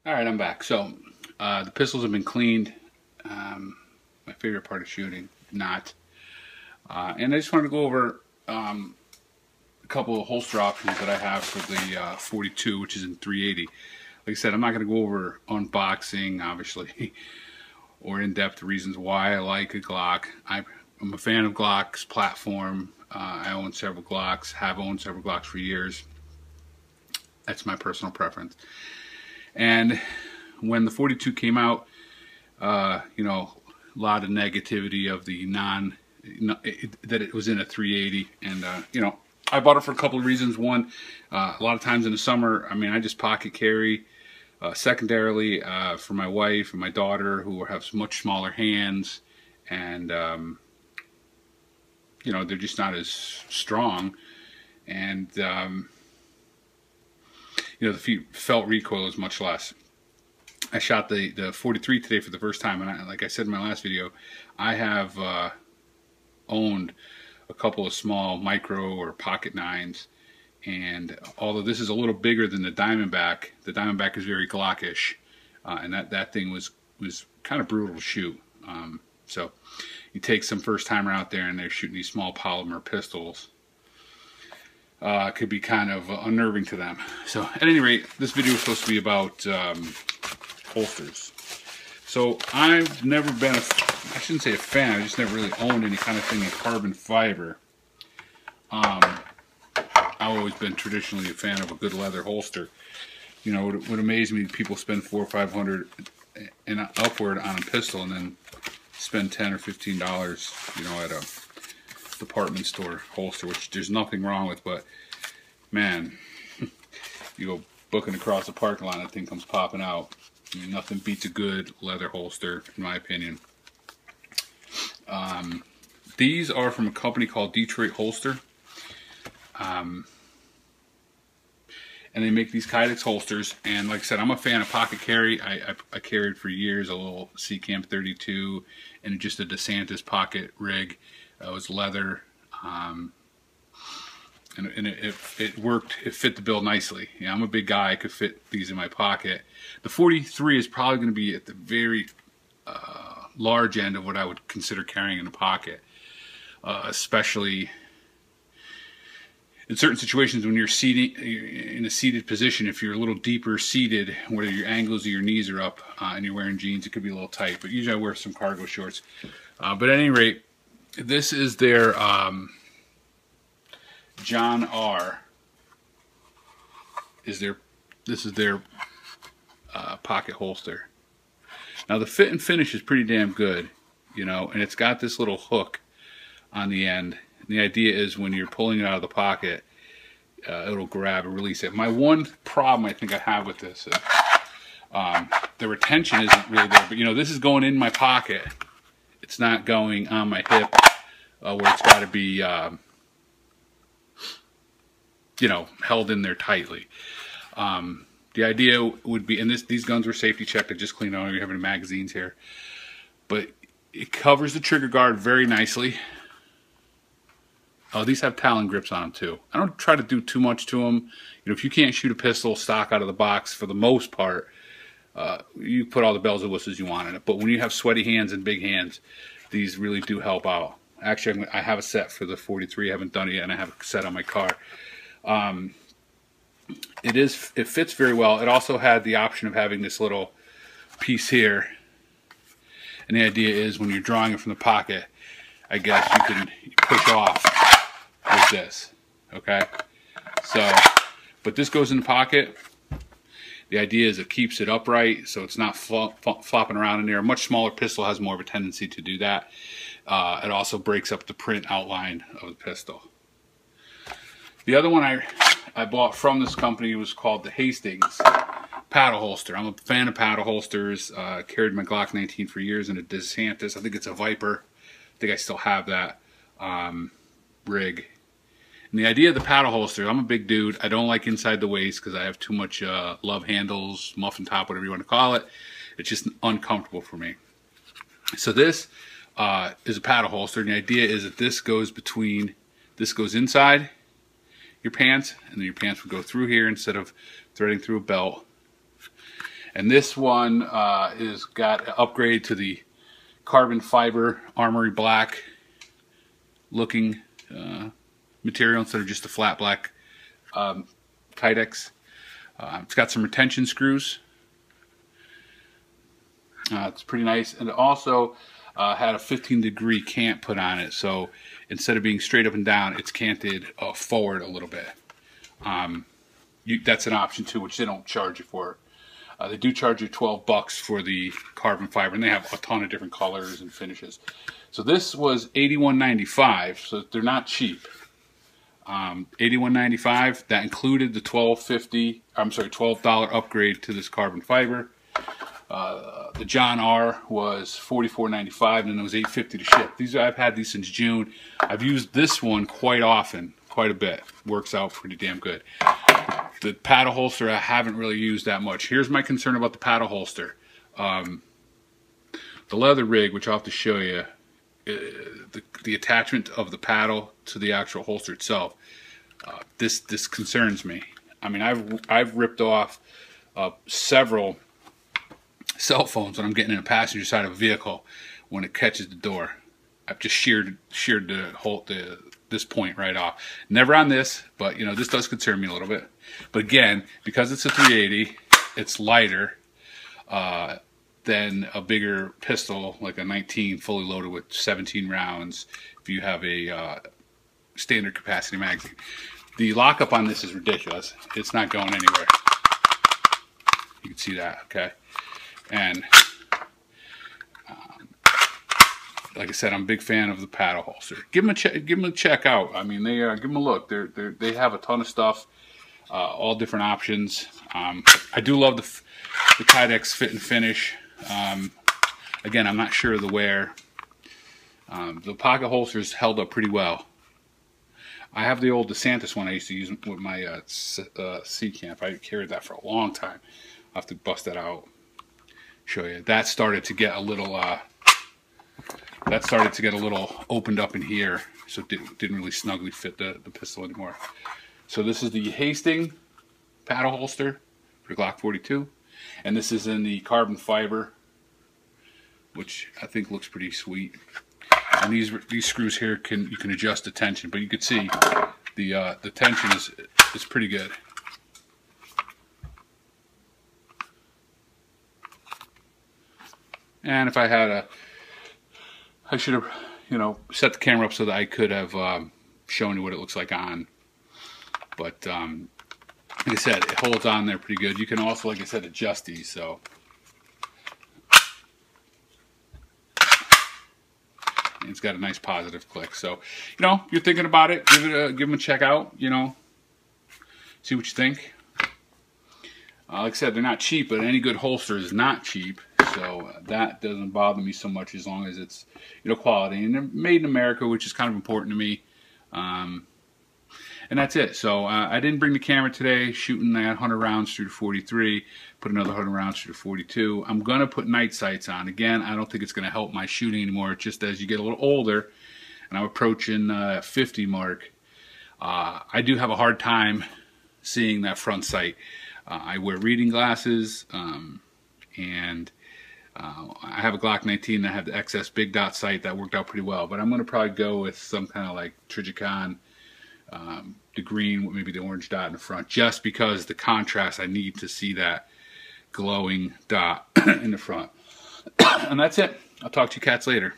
Alright, I'm back. So, the pistols have been cleaned. My favorite part of shooting, not. And I just wanted to go over a couple of holster options that I have for the 42, which is in 380. Like I said, I'm not going to go over unboxing, obviously, or in-depth reasons why I like a Glock. I'm a fan of Glock's platform. I own several Glocks, have owned several Glocks for years. That's my personal preference. And when the 42 came out, you know, a lot of negativity of the that it was in a 380, and you know, I bought it for a couple of reasons. One, a lot of times in the summer, I mean, I just pocket carry. Secondarily, for my wife and my daughter, who have much smaller hands, and you know, they're just not as strong, and you know, the felt recoil is much less. I shot the 43 today for the first time, and like I said in my last video, I have owned a couple of small micro or pocket 9s, and although this is a little bigger than the Diamondback is very Glockish, and that thing was kind of brutal to shoot. So you take some first timer out there and they're shooting these small polymer pistols, could be kind of unnerving to them. So at any rate, this video is supposed to be about holsters. So I've never been I shouldn't say a fan, I just never really owned any kind of thing in carbon fiber. I've always been traditionally a fan of a good leather holster. You know, it would amaze me people spend $400 or $500 and upward on a pistol, and then spend $10 or $15, you know, at a department store holster, which there's nothing wrong with, but man, you go booking across the parking lot and that thing comes popping out. I mean, nothing beats a good leather holster, in my opinion. These are from a company called Detroit Holster. And they make these kydex holsters, and like I said, I'm a fan of pocket carry. I carried for years a little Camp 32 and just a DeSantis pocket rig. It was leather, and it worked. It fit the bill nicely. Yeah, I'm a big guy. I could fit these in my pocket. The 43 is probably going to be at the very large end of what I would consider carrying in a pocket, especially in certain situations when you're in a seated position. If you're a little deeper seated, where your angles of your knees are up, and you're wearing jeans, it could be a little tight. But usually I wear some cargo shorts. But at any rate, this is their John R. This is their pocket holster. Now the fit and finish is pretty damn good, you know, and it's got this little hook on the end. The idea is when you're pulling it out of the pocket, it'll grab and release it. My one problem I think I have with this is the retention isn't really there. But you know, this is going in my pocket. It's not going on my hip, where it's got to be, you know, held in there tightly. The idea would be, and these guns were safety checked. I just cleaned out. You have any magazines here, but it covers the trigger guard very nicely. Oh, these have Talon grips on them too. I don't try to do too much to them. You know, if you can't shoot a pistol stock out of the box, for the most part, you put all the bells and whistles you want in it. But when you have sweaty hands and big hands, these really do help out. Actually, I have a set for the 43. I haven't done it yet, and I have a set on my car. It fits very well. It also had the option of having this little piece here, and the idea is when you're drawing it from the pocket, I guess you can push off with this, okay? So, but this goes in the pocket. The idea is it keeps it upright, so it's not flopping around in there. A much smaller pistol has more of a tendency to do that. It also breaks up the print outline of the pistol. The other one I bought from this company was called the Hastings paddle holster. I'm a fan of paddle holsters. Carried my Glock 19 for years in a DeSantis. I think it's a Viper. I think I still have that rig. And the idea of the paddle holster, I'm a big dude. I don't like inside the waist because I have too much love handles, muffin top, whatever you want to call it. It's just uncomfortable for me. So this is a paddle holster, and the idea is that this goes inside your pants, and then your pants would go through here instead of threading through a belt. And this one is got an upgrade to the carbon fiber armory black looking material instead of just the flat black kydex. It's got some retention screws. It's pretty nice, and it also had a 15-degree cant put on it, so instead of being straight up and down, it's canted forward a little bit. That's an option too, which they don't charge you for. They do charge you $12 for the carbon fiber, and they have a ton of different colors and finishes. So this was $81.95, so they're not cheap. $81.95. That included the $12 upgrade to this carbon fiber. The John R was $44.95, and then it was $8.50 to ship. I've had these since June. I've used this one quite often, quite a bit. Works out pretty damn good. The paddle holster I haven't really used that much. Here's my concern about the paddle holster. The leather rig, which I'll have to show you, the attachment of the paddle to the actual holster itself. This concerns me. I mean, I've ripped off several cell phones when I'm getting in a passenger side of a vehicle when it catches the door. I've just sheared this point right off. Never on this, but you know, this does concern me a little bit. But again, because it's a 380, it's lighter than a bigger pistol like a 19 fully loaded with 17 rounds if you have a standard capacity magazine. The lockup on this is ridiculous. It's not going anywhere. You can see that, okay? And like I said, I'm a big fan of the paddle holster. Give them a check out. I mean, give them a look. They have a ton of stuff, all different options. I do love the kydex fit and finish. Again, I'm not sure of the wear. The pocket holsters held up pretty well. I have the old DeSantis one I used to use with my sea camp. I carried that for a long time. I'll have to bust that out, show you. That started to get a little opened up in here, so it didn't really snugly fit the pistol anymore. So this is the Hastings paddle holster for the Glock 42, and this is in the carbon fiber, which I think looks pretty sweet. And these screws here you can adjust the tension, but you can see the tension is pretty good. And if I had I should have, you know, set the camera up so that I could have shown you what it looks like on. But like I said, it holds on there pretty good. You can also, like I said, adjust these. So and it's got a nice positive click. So, you know, if you're thinking about it, give them a check out. You know, see what you think. Like I said, they're not cheap, but any good holster is not cheap. So that doesn't bother me so much as long as it's, you know, quality. And they're made in America, which is kind of important to me. And that's it. So I didn't bring the camera today, shooting that 100 rounds through the 43, put another 100 rounds through the 42. I'm going to put night sights on. Again, I don't think it's going to help my shooting anymore. Just as you get a little older, and I'm approaching 50 mark, I do have a hard time seeing that front sight. I wear reading glasses, and I have a Glock 19 that had the XS big dot sight that worked out pretty well. But I'm going to probably go with some kind of like Trigicon, the green with maybe the orange dot in the front, just because the contrast, I need to see that glowing dot in the front. And that's it. I'll talk to you cats later.